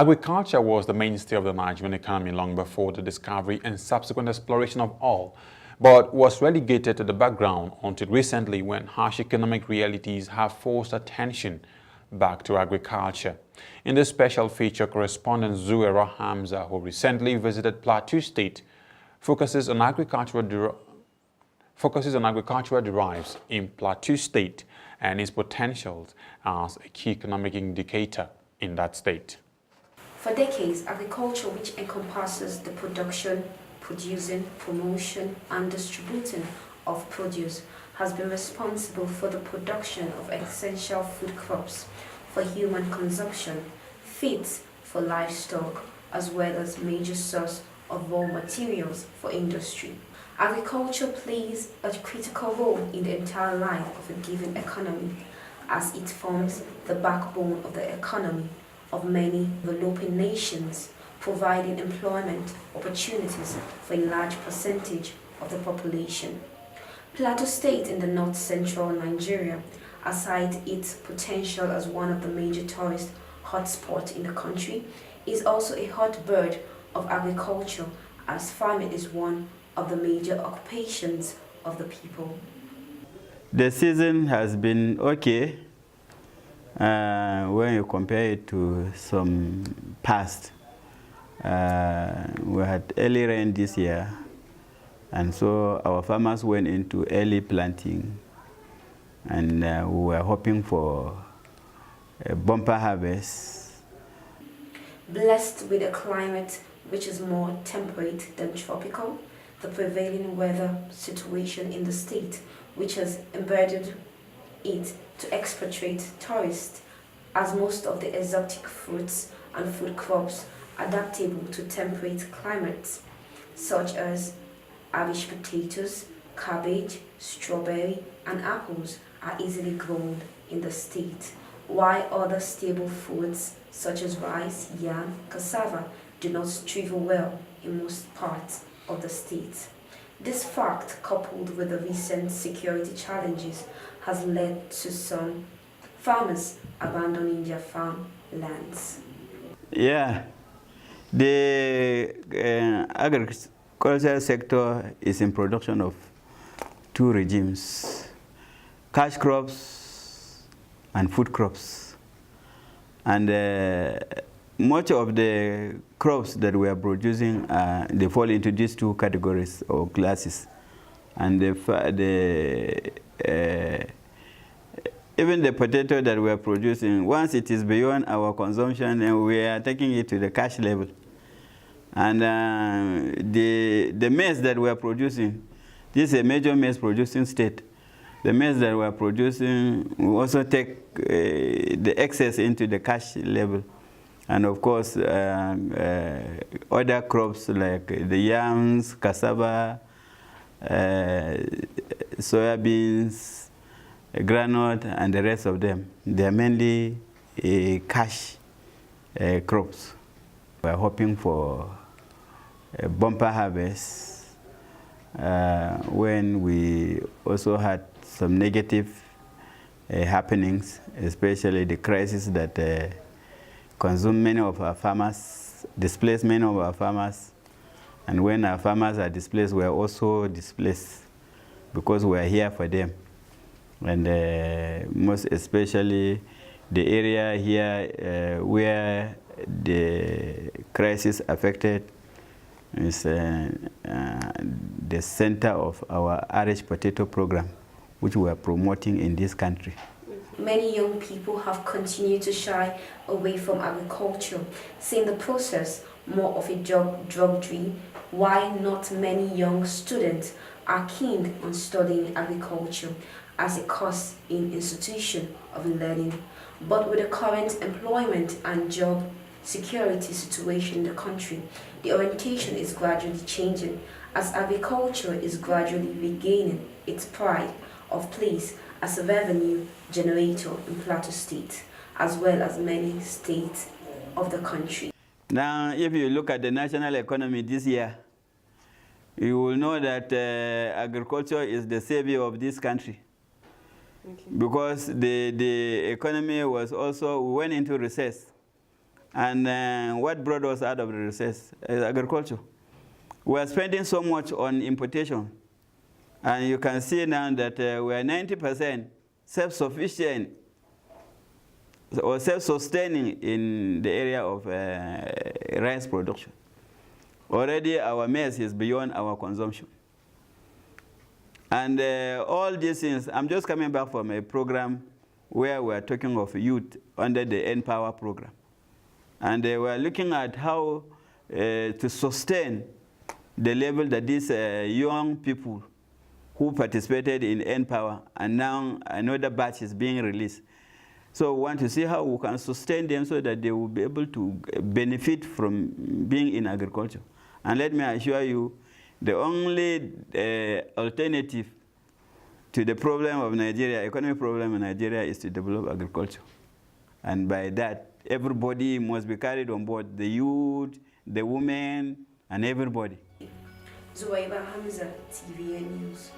Agriculture was the mainstay of the Nigerian economy long before the discovery and subsequent exploration of oil, but was relegated to the background until recently when harsh economic realities have forced attention back to agriculture. In this special feature, correspondent Zuera Hamza, who recently visited Plateau State, focuses on agricultural derives in Plateau State and its potentials as a key economic indicator in that state. For decades, agriculture, which encompasses the production, producing, promotion, and distributing of produce, has been responsible for the production of essential food crops for human consumption, feeds for livestock, as well as major source of raw materials for industry. Agriculture plays a critical role in the entire life of a given economy, as it forms the backbone of the economy of many developing nations, providing employment opportunities for a large percentage of the population. Plateau State in the north-central Nigeria, aside its potential as one of the major tourist hotspots in the country, is also a hotbed of agriculture, as farming is one of the major occupations of the people. The season has been okay when you compare it to some past. We had early rain this year, and so our farmers went into early planting, and we were hoping for a bumper harvest. Blessed with a climate which is more temperate than tropical, the prevailing weather situation in the state, which has embedded it to expatriate tourists, as most of the exotic fruits and food crops adaptable to temperate climates, such as Irish potatoes, cabbage, strawberry, and apples, are easily grown in the state, while other stable foods such as rice, yam, cassava do not thrive well in most parts of the state. This fact, coupled with the recent security challenges, has led to some farmers abandoning their farm lands. Yeah, the agricultural sector is in production of two regimes: cash crops and food crops. And much of the crops that we are producing, they fall into these two categories or classes. And even the potato that we are producing, once it is beyond our consumption, and we are taking it to the cash level. And the maize that we are producing, this is a major maize producing state. The maize that we are producing, we also take the excess into the cash level. And of course, other crops like the yams, cassava, soybeans, granite, and the rest of them. They are mainly cash crops. We are hoping for a bumper harvest when we also had some negative happenings, especially the crisis that consumed many of our farmers, displaced many of our farmers. And when our farmers are displaced, we are also displaced because we are here for them. And most especially the area here where the crisis affected is the center of our Irish potato program, which we are promoting in this country. Many young people have continued to shy away from agriculture, seeing the process more of a drudgery, while not many young students are keen on studying agriculture as a course in institution of learning. But with the current employment and job security situation in the country, the orientation is gradually changing as agriculture is gradually regaining its pride of place as a revenue generator in Plateau State, as well as many states of the country. Now, if you look at the national economy this year, you will know that agriculture is the savior of this country. Okay. Because the economy was also, we went into recess. And what brought us out of the recess is agriculture. We are spending so much on importation. And you can see now that we are 90% self-sufficient or self-sustaining in the area of rice production. Already our maize is beyond our consumption. And all these things, I'm just coming back from a program where we're talking of youth under the Empower program. And we're looking at how to sustain the level that these young people who participated in Empower, and now another batch is being released. So we want to see how we can sustain them so that they will be able to benefit from being in agriculture. And let me assure you, the only alternative to the problem of Nigeria, economic problem in Nigeria, is to develop agriculture. And by that, everybody must be carried on board, the youth, the women, and everybody. Zuwaiba Hamza, TVN News.